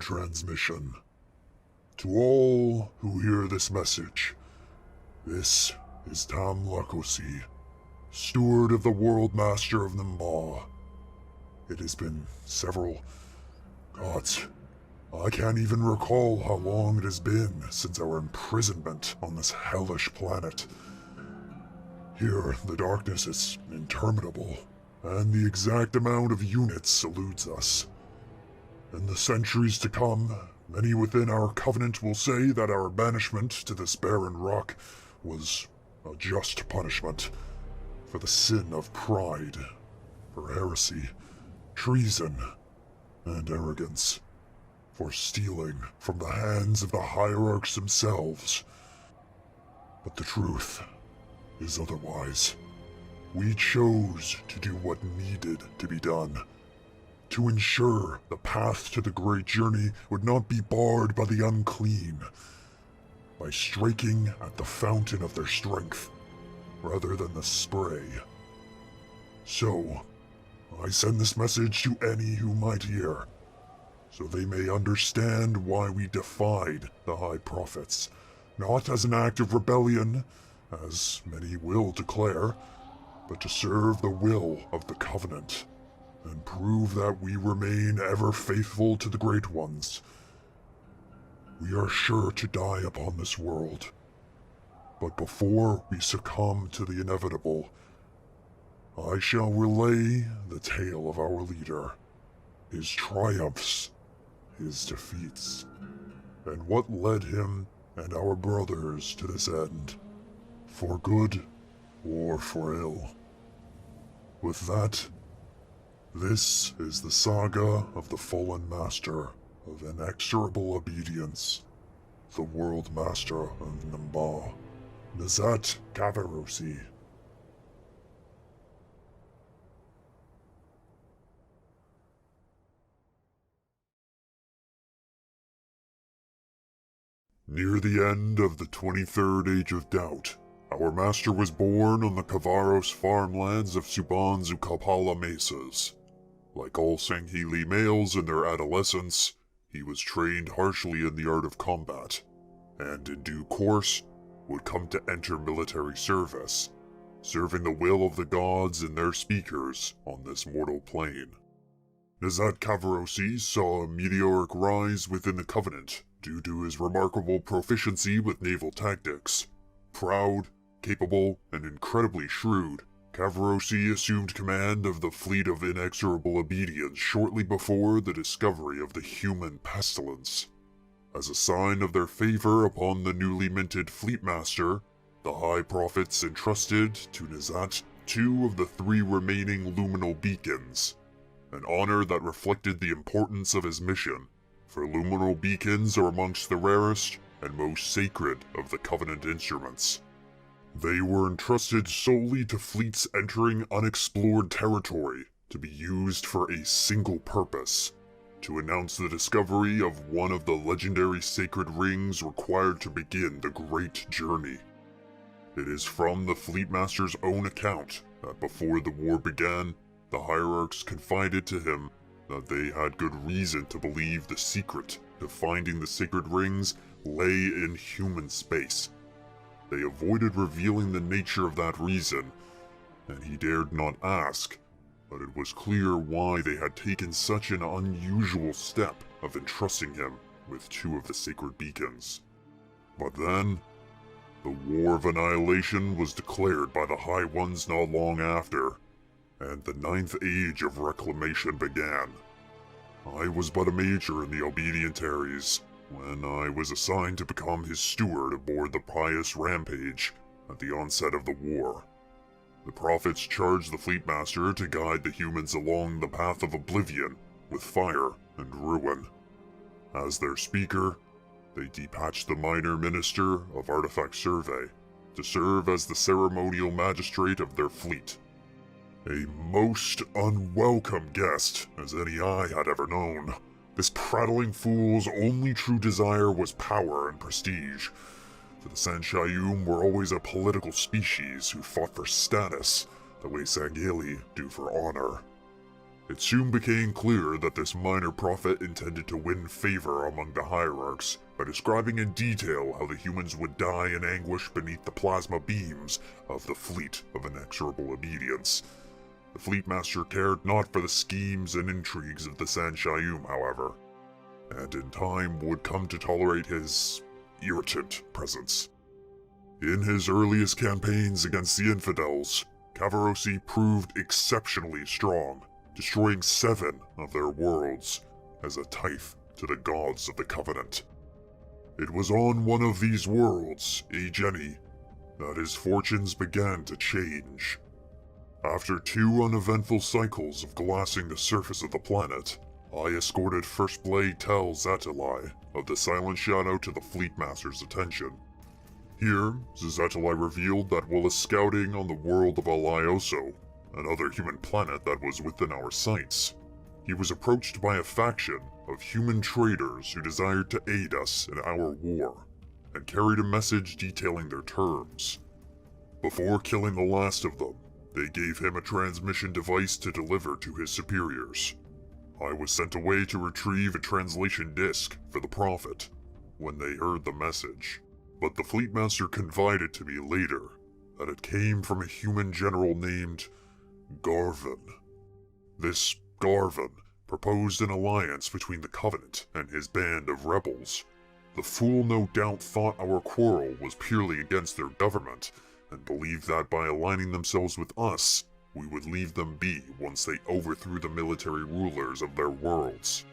transmission. To all who hear this message, this is Lakosee, steward of the World Master of Enbar. It has been several gods. I can't even recall how long it has been since our imprisonment on this hellish planet. Here, the darkness is interminable, and the exact amount of units eludes us. In the centuries to come, many within our covenant will say that our banishment to this barren rock was a just punishment for the sin of pride, for heresy, treason, and arrogance, for stealing from the hands of the hierarchs themselves. But the truth is otherwise. We chose to do what needed to be done, to ensure the path to the great journey would not be barred by the unclean, by striking at the fountain of their strength, rather than the spray. So, I send this message to any who might hear, so they may understand why we defied the High Prophets, not as an act of rebellion, as many will declare, but to serve the will of the Covenant, and prove that we remain ever faithful to the Great Ones. We are sure to die upon this world, but before we succumb to the inevitable, I shall relay the tale of our leader, his triumphs, his defeats, and what led him and our brothers to this end, for good or for ill. With that, this is the saga of the fallen master of inexorable obedience, the World Master of Enbar, Nizat Kvarosee. Near the end of the 23rd Age of Doubt, our master was born on the Kavaros farmlands of Suban's Ukapala mesas. Like all Sangheili males in their adolescence, he was trained harshly in the art of combat, and in due course would come to enter military service, serving the will of the gods and their speakers on this mortal plane. Nizat Kvarosee saw a meteoric rise within the Covenant due to his remarkable proficiency with naval tactics. Proud, capable, and incredibly shrewd, Kvarosee assumed command of the Fleet of Inexorable Obedience shortly before the discovery of the human pestilence. As a sign of their favor upon the newly minted fleetmaster, the High Prophets entrusted to Nizat 2 of the 3 remaining luminal beacons, an honor that reflected the importance of his mission, for luminal beacons are amongst the rarest and most sacred of the Covenant instruments. They were entrusted solely to fleets entering unexplored territory, to be used for a single purpose: to announce the discovery of one of the legendary sacred rings required to begin the great journey. It is from the Fleetmaster's own account that before the war began, the hierarchs confided to him that they had good reason to believe the secret to finding the sacred rings lay in human space. They avoided revealing the nature of that reason, and he dared not ask, but it was clear why they had taken such an unusual step of entrusting him with 2 of the sacred beacons. But then, the War of Annihilation was declared by the High Ones not long after, and the 9th Age of Reclamation began. I was but a major in the Obedientaries when I was assigned to become his steward aboard the Pious Rampage at the onset of the war. The Prophets charged the Fleetmaster to guide the humans along the path of oblivion with fire and ruin. As their speaker, they dispatched the minor minister of Artifact Survey to serve as the ceremonial magistrate of their fleet. A most unwelcome guest as any I had ever known. This prattling fool's only true desire was power and prestige. For the Sanshayum were always a political species who fought for status, the way Sangheili do for honor. It soon became clear that this minor prophet intended to win favor among the hierarchs by describing in detail how the humans would die in anguish beneath the plasma beams of the Fleet of Inexorable Obedience. The Fleetmaster cared not for the schemes and intrigues of the Sanshayum, however, and in time would come to tolerate his irritant presence. In his earliest campaigns against the infidels, Kvarosee proved exceptionally strong, destroying 7 of their worlds as a tithe to the gods of the Covenant. It was on one of these worlds, Ageni, that his fortunes began to change. After 2 uneventful cycles of glassing the surface of the planet, I escorted First Blade Tel Zatilai of the Silent Shadow to the Fleetmaster's attention. Here, Zatilai revealed that while scouting on the world of Alioso, another human planet that was within our sights, he was approached by a faction of human traitors who desired to aid us in our war, and carried a message detailing their terms. Before killing the last of them, they gave him a transmission device to deliver to his superiors. I was sent away to retrieve a translation disc for the Prophet when they heard the message, but the Fleetmaster confided to me later that it came from a human general named Garvin. This Garvin proposed an alliance between the Covenant and his band of rebels. The fool no doubt thought our quarrel was purely against their government, and believed that by aligning themselves with us, we would leave them be once they overthrew the military rulers of their worlds.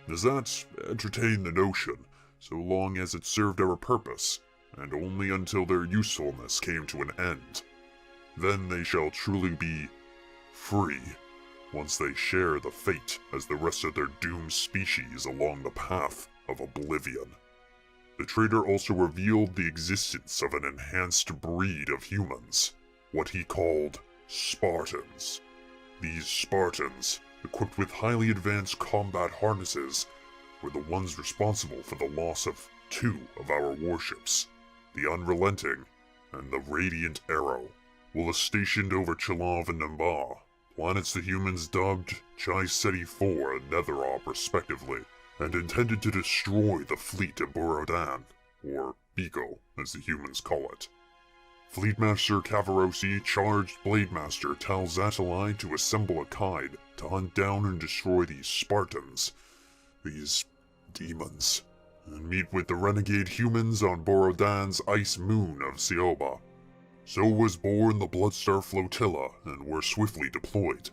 Nizat entertained the notion, so long as it served our purpose, and only until their usefulness came to an end. Then they shall truly be free, once they share the fate as the rest of their doomed species along the path of oblivion. The traitor also revealed the existence of an enhanced breed of humans, what he called Spartans. These Spartans, equipped with highly advanced combat harnesses, were the ones responsible for the loss of 2 of our warships, the Unrelenting and the Radiant Arrow, while stationed over Chalav and Enbar, planets the humans dubbed Chai-Seti 4 and Netherop respectively, and intended to destroy the fleet of Borodan, or Biko as the humans call it. Fleetmaster Kvarosee charged Blademaster Tel Zatilai to assemble a Kaid to hunt down and destroy these Spartans, these demons, and meet with the renegade humans on Borodan's ice moon of Sioba. So was born the Bloodstar Flotilla and were swiftly deployed.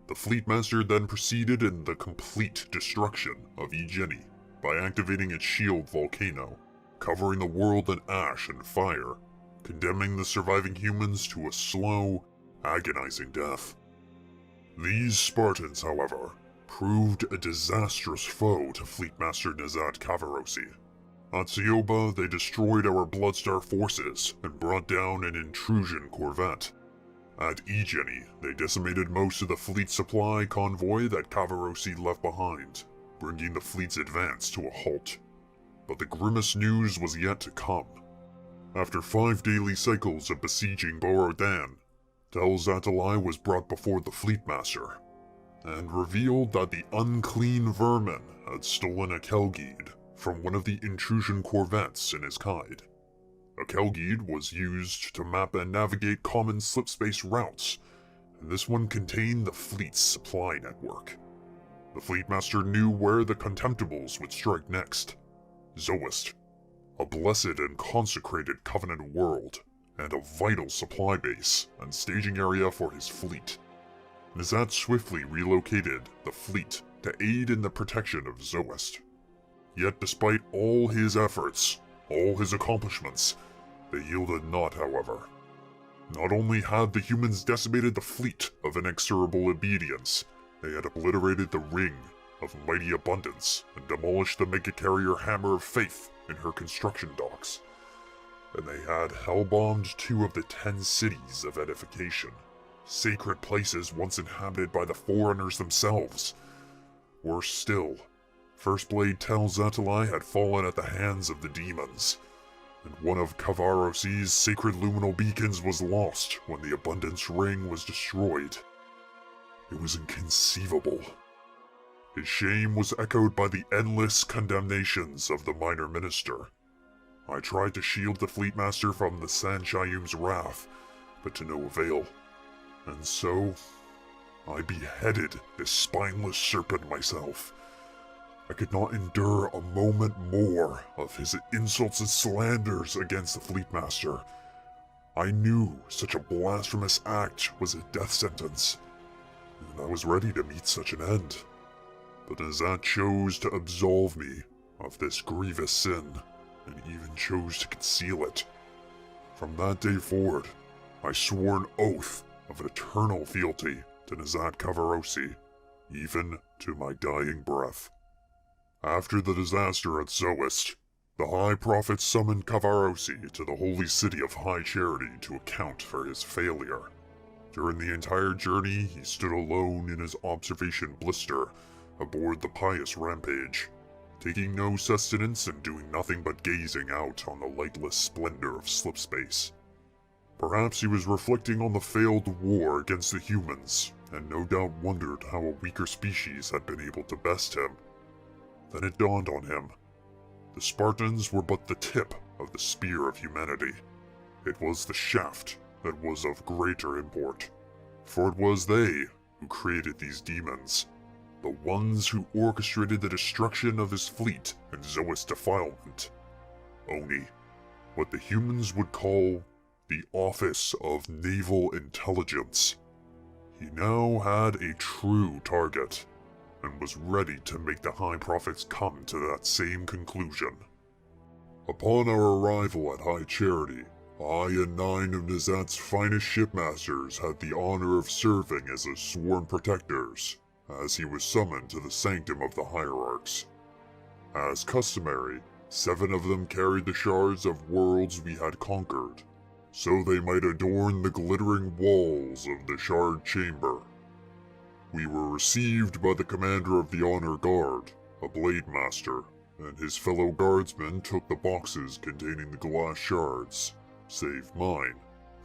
The Fleetmaster then proceeded in the complete destruction of Ageni by activating its shield volcano, covering the world in ash and fire, condemning the surviving humans to a slow, agonizing death. These Spartans, however, proved a disastrous foe to Fleetmaster Nizat Kvarosee. At Sioba, they destroyed our Bloodstar forces and brought down an intrusion corvette. At Ageni, they decimated most of the fleet supply convoy that Kvarosee left behind, bringing the fleet's advance to a halt. But the grimmest news was yet to come. After 5 daily cycles of besieging Borodan, Tel Zatilai was brought before the Fleetmaster, and revealed that the unclean vermin had stolen a Kelgid from one of the intrusion corvettes in his Kaid. A Kelgid was used to map and navigate common slipspace routes, and this one contained the fleet's supply network. The Fleetmaster knew where the Contemptibles would strike next: Zoist, a blessed and consecrated Covenant world, and a vital supply base and staging area for his fleet. Nizat swiftly relocated the fleet to aid in the protection of Zoist. Yet despite all his efforts, all his accomplishments, they yielded not, however. Not only had the humans decimated the Fleet of Inexorable Obedience, they had obliterated the Ring of Mighty Abundance and demolished the Mega-Carrier Hammer of Faith in her construction docks. And they had hellbombed 2 of the 10 cities of edification, sacred places once inhabited by the Forerunners themselves. Worse still, First Blade Tel Zatilai had fallen at the hands of the demons, and one of It was inconceivable. His shame was echoed by the endless condemnations of the minor minister. I tried to shield the fleetmaster from the Sanshayum's wrath, but to no avail. And so, I beheaded this spineless serpent myself. I could not endure a moment more of his insults and slanders against the fleetmaster. I knew such a blasphemous act was a death sentence, and I was ready to meet such an end. But Nizat chose to absolve me of this grievous sin, and even chose to conceal it. From that day forward, I swore an oath of an eternal fealty to Nizat Kvarosee, even to my dying breath. After the disaster at Zoist, the High Prophet summoned Kvarosee to the holy city of High Charity to account for his failure. During the entire journey, he stood alone in his observation blister aboard the pious rampage, taking no sustenance and doing nothing but gazing out on the lightless splendor of slipspace. Perhaps he was reflecting on the failed war against the humans, and no doubt wondered how a weaker species had been able to best him. Then it dawned on him. The Spartans were but the tip of the spear of humanity. It was the shaft that was of greater import, for it was they who created these demons, the ones who orchestrated the destruction of his fleet and Zoist defilement. Oni, what the humans would call the Office of Naval Intelligence. He now had a true target, and was ready to make the High Prophets come to that same conclusion. Upon our arrival at High Charity, I and 9 of Nizat's finest shipmasters had the honor of serving as his sworn protectors, as he was summoned to the sanctum of the hierarchs. As customary, 7 of them carried the shards of worlds we had conquered, so they might adorn the glittering walls of the shard chamber. We were received by the commander of the honor guard, a blade master, and his fellow guardsmen took the boxes containing the glass shards, save mine,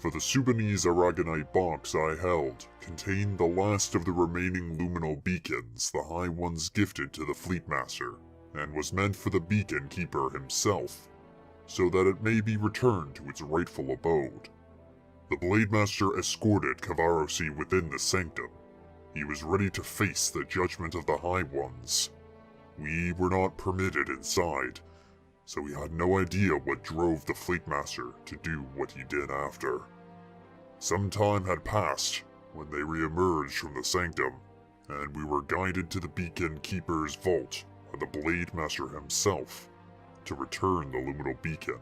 for the Sudanese Aragonite box I held contained the last of the remaining luminal beacons the High Ones gifted to the fleetmaster, and was meant for the beacon keeper himself, so that it may be returned to its rightful abode. The blade master escorted Kvarosee within the sanctum. He was ready to face the judgment of the High Ones. We were not permitted inside, so we had no idea what drove the fleetmaster to do what he did after. Some time had passed when they re-emerged from the sanctum, and we were guided to the beacon keeper's vault by the blade master himself to return the luminal beacon.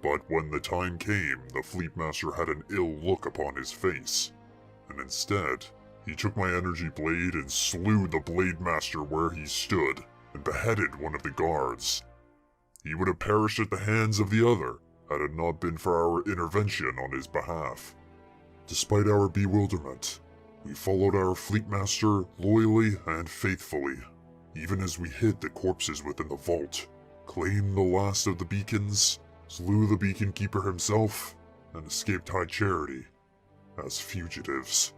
But when the time came, the fleetmaster had an ill look upon his face, and instead, he took my energy blade and slew the blade master where he stood, and beheaded one of the guards. He would have perished at the hands of the other, had it not been for our intervention on his behalf. Despite our bewilderment, we followed our fleetmaster loyally and faithfully, even as we hid the corpses within the vault, claimed the last of the beacons, slew the beacon keeper himself, and escaped High Charity as fugitives.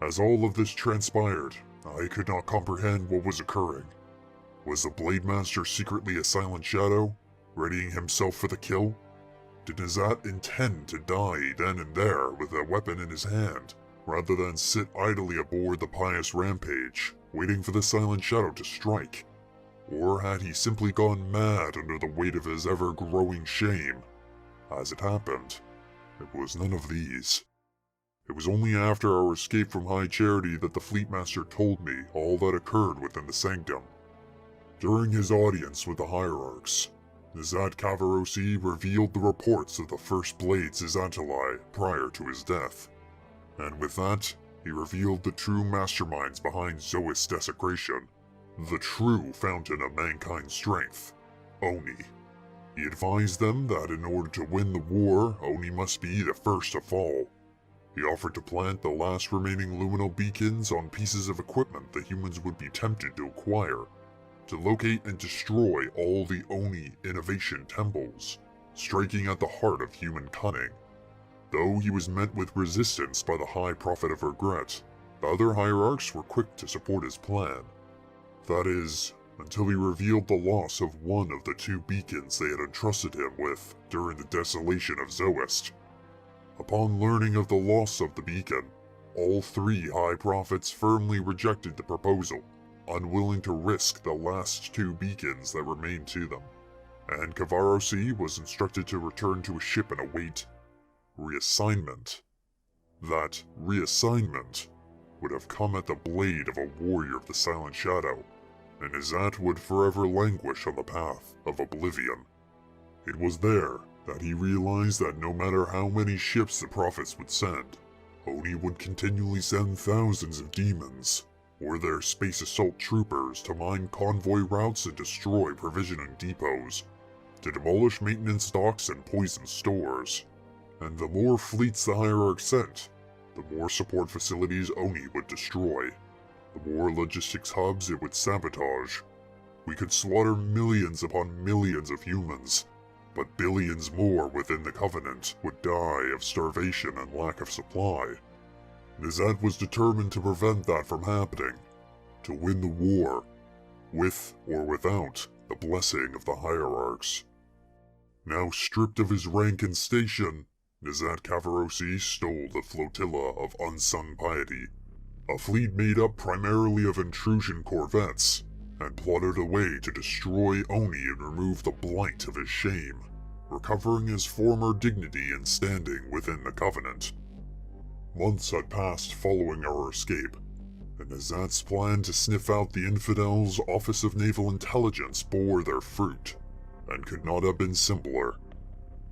As all of this transpired, I could not comprehend what was occurring. Was the Blade Master secretly a silent shadow, readying himself for the kill? Did Nizat intend to die then and there with a weapon in his hand, rather than sit idly aboard the pious rampage, waiting for the silent shadow to strike? Or had he simply gone mad under the weight of his ever-growing shame? As it happened, it was none of these. It was only after our escape from High Charity that the Fleetmaster told me all that occurred within the sanctum. During his audience with the hierarchs, Nizat Kvarosee revealed the reports of the First Blades Zizantali prior to his death, and with that, he revealed the true masterminds behind Zoist's desecration, the true fountain of mankind's strength, Oni. He advised them that in order to win the war, Oni must be the first to fall. He offered to plant the last remaining luminal beacons on pieces of equipment the humans would be tempted to acquire, to locate and destroy all the Oni innovation temples, striking at the heart of human cunning. Though he was met with resistance by the High Prophet of Regret, The other hierarchs were quick to support his plan. That is, until he revealed the loss of one of the 2 beacons they had entrusted him with during the desolation of Zoist. Upon learning of the loss of the beacon, all 3 High Prophets firmly rejected the proposal, unwilling to risk the last 2 beacons that remained to them, and Kvarosee was instructed to return to his ship and await reassignment. That reassignment would have come at the blade of a warrior of the Silent Shadow, and Nizat would forever languish on the path of oblivion. It was there that he realized that no matter how many ships the Prophets would send, Oni would continually send thousands of demons, or their space assault troopers to mine convoy routes and destroy provisioning depots, to demolish maintenance docks and poison stores. And the more fleets the Hierarch sent, the more support facilities Oni would destroy, the more logistics hubs it would sabotage. We could slaughter millions upon millions of humans, but billions more within the Covenant would die of starvation and lack of supply. Nizat was determined to prevent that from happening, to win the war, with or without the blessing of the Hierarchs. Now stripped of his rank and station, Nizat Kvarosee stole the flotilla of Unsung Piety, a fleet made up primarily of intrusion corvettes, and plodded away to destroy Oni and remove the blight of his shame, recovering his former dignity and standing within the Covenant. Months had passed following our escape, and Nizat's plan to sniff out the Infidels' Office of Naval Intelligence bore their fruit, and could not have been simpler.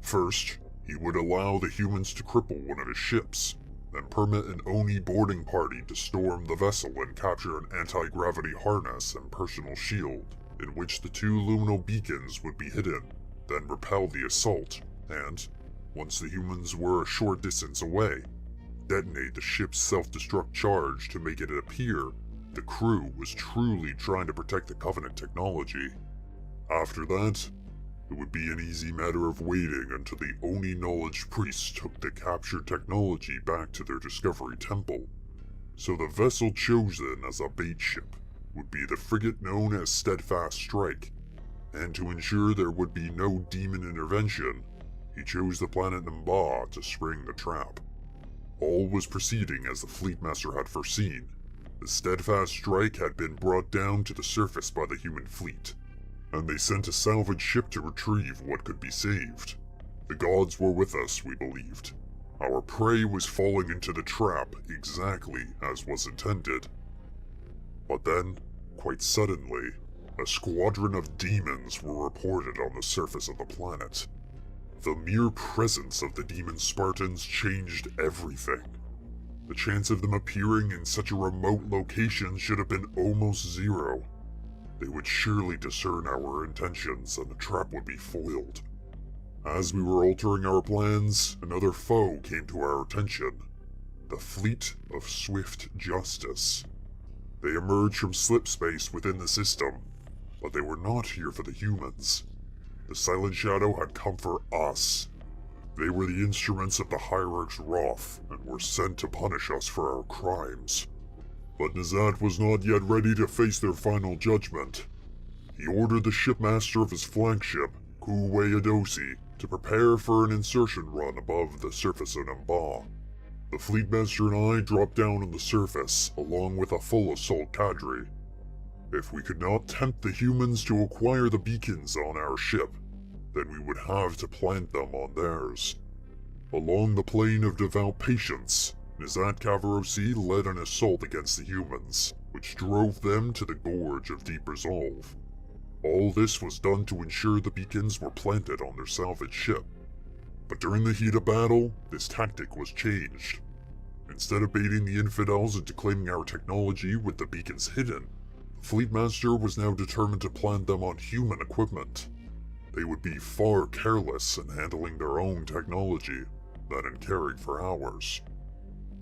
First, he would allow the humans to cripple one of his ships, then permit an Oni boarding party to storm the vessel and capture an anti-gravity harness and personal shield, in which the 2 luminal beacons would be hidden, then repel the assault, and, once the humans were a short distance away, detonate the ship's self-destruct charge to make it appear the crew was truly trying to protect the Covenant technology. After that, it would be an easy matter of waiting until the Oni knowledge priests took the captured technology back to their Discovery Temple. So the vessel chosen as a bait ship would be the frigate known as Steadfast Strike, and to ensure there would be no demon intervention, he chose the planet Enbar to spring the trap. All was proceeding as the fleetmaster had foreseen. The Steadfast Strike had been brought down to the surface by the human fleet, and they sent a salvage ship to retrieve what could be saved. The gods were with us, we believed. Our prey was falling into the trap exactly as was intended. But then, quite suddenly, a squadron of demons were reported on the surface of the planet. The mere presence of the demon Spartans changed everything. The chance of them appearing in such a remote location should have been almost zero. They would surely discern our intentions and the trap would be foiled. As we were altering our plans, another foe came to our attention. The Fleet of Swift Justice. They emerged from slipspace within the system, but they were not here for the humans. The Silent Shadow had come for us. They were the instruments of the Hierarch's wrath and were sent to punish us for our crimes. But Nizat was not yet ready to face their final judgment. He ordered the shipmaster of his flagship, Adosi, to prepare for an insertion run above the surface of Enbar. The fleetmaster and I dropped down on the surface, along with a full assault cadre. If we could not tempt the humans to acquire the beacons on our ship, then we would have to plant them on theirs. Along the plane of devout patience, Nizat Kvarosee led an assault against the humans, which drove them to the Gorge of Deep Resolve. All this was done to ensure the beacons were planted on their salvage ship. But during the heat of battle, this tactic was changed. Instead of baiting the infidels into claiming our technology with the beacons hidden, the Fleetmaster was now determined to plant them on human equipment. They would be far careless in handling their own technology than in caring for ours.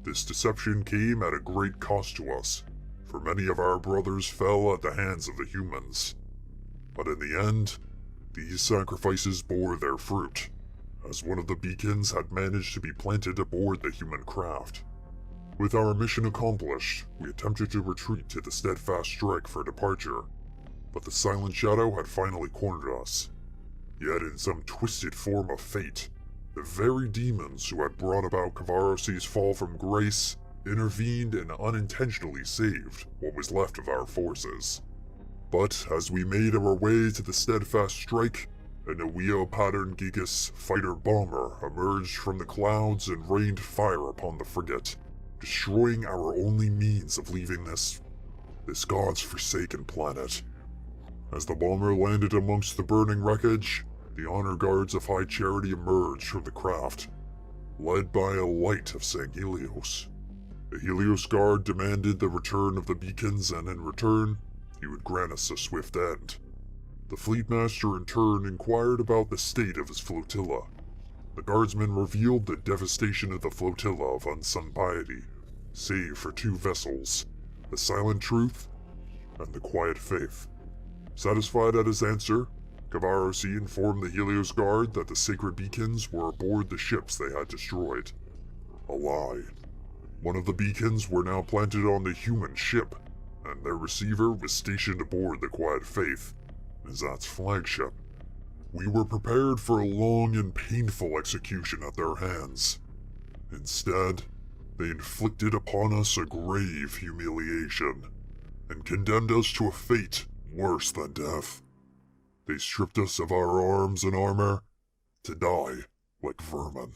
This deception came at a great cost to us, for many of our brothers fell at the hands of the humans. But in the end, these sacrifices bore their fruit, as one of the beacons had managed to be planted aboard the human craft. With our mission accomplished, we attempted to retreat to the steadfast strike for departure, but the Silent Shadow had finally cornered us. Yet in some twisted form of fate, the very demons who had brought about Kvarosee's fall from grace intervened and unintentionally saved what was left of our forces. But as we made our way to the steadfast strike, a Neo-pattern Gigas fighter-bomber emerged from the clouds and rained fire upon the frigate, destroying our only means of leaving this God's forsaken planet. As the bomber landed amongst the burning wreckage, the honor guards of High Charity emerged from the craft, led by a light of Sangheili. The Helios Guard demanded the return of the beacons, and in return, he would grant us a swift end. The Fleetmaster in turn inquired about the state of his flotilla. The guardsmen revealed the devastation of the flotilla of unsung piety, save for 2 vessels, the Silent Truth and the Quiet Faith. Satisfied at his answer, Kvarosee informed the Helios Guard that the sacred beacons were aboard the ships they had destroyed. A lie. One of the beacons were now planted on the human ship, and their receiver was stationed aboard the Quiet Faith, Nizat's flagship. We were prepared for a long and painful execution at their hands. Instead, they inflicted upon us a grave humiliation, and condemned us to a fate worse than death. They stripped us of our arms and armor, to die like vermin.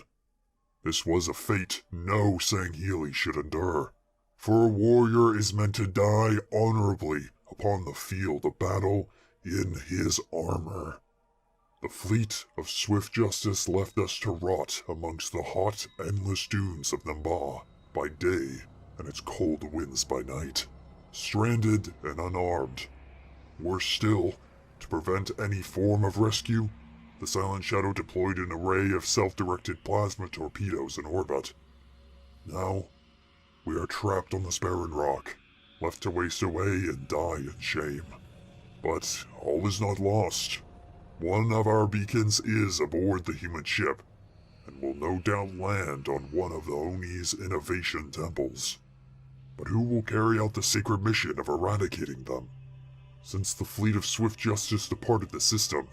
This was a fate no Sangheili should endure, for a warrior is meant to die honorably upon the field of battle in his armor. The fleet of swift justice left us to rot amongst the hot, endless dunes of Enbar by day and its cold winds by night, stranded and unarmed. Worse still, to prevent any form of rescue, the Silent Shadow deployed an array of self-directed plasma torpedoes in orbit. Now, we are trapped on this barren rock, left to waste away and die in shame. But all is not lost. One of our beacons is aboard the human ship, and will no doubt land on one of the Oni's innovation temples. But who will carry out the sacred mission of eradicating them? Since the fleet of swift justice departed the system,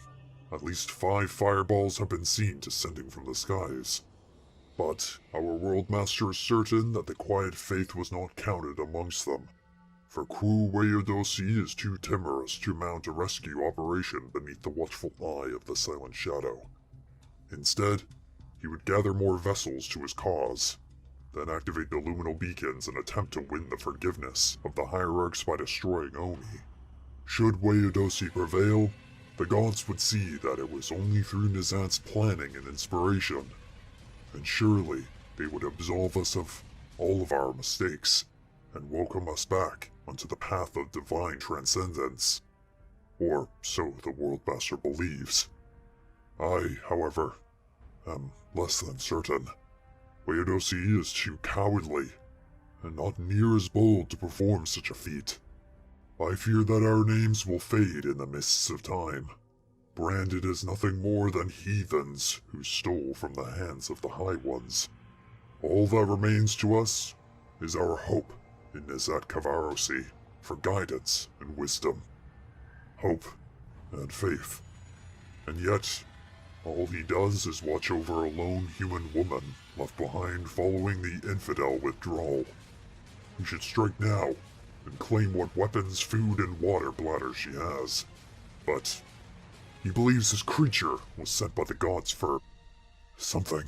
at least 5 fireballs have been seen descending from the skies. But our World Master is certain that the Quiet Faith was not counted amongst them, for Crew Outer is too timorous to mount a rescue operation beneath the watchful eye of the Silent Shadow. Instead, he would gather more vessels to his cause, then activate the luminal beacons and attempt to win the forgiveness of the hierarchs by destroying Oni. Should Outer prevail, the gods would see that it was only through Nizat's planning and inspiration, and surely they would absolve us of all of our mistakes and welcome us back onto the path of divine transcendence. Or so the World Master believes. I, however, am less than certain. Outer is too cowardly, and not near as bold to perform such a feat. I fear that our names will fade in the mists of time, branded as nothing more than heathens who stole from the hands of the High Ones. All that remains to us is our hope in Nizat Kvarosee for guidance and wisdom. Hope and faith. And yet, all he does is watch over a lone human woman left behind following the infidel withdrawal. We should strike now and claim what weapons, food, and water bladder she has. But he believes this creature was sent by the gods for something.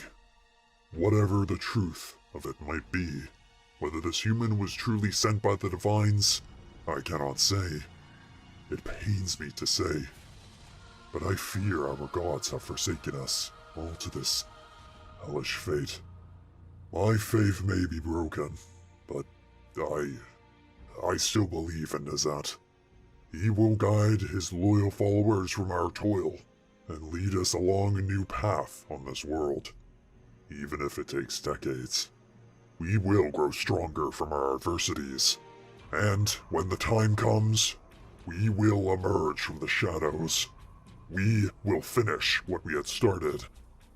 Whatever the truth of it might be, whether this human was truly sent by the divines, I cannot say. It pains me to say, but I fear our gods have forsaken us, all to this hellish fate. My faith may be broken, but I still believe in Nizat. He will guide his loyal followers from our toil and lead us along a new path on this world, even if it takes decades. We will grow stronger from our adversities, and when the time comes, we will emerge from the shadows. We will finish what we had started,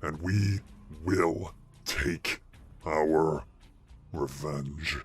and we will take our Revenge.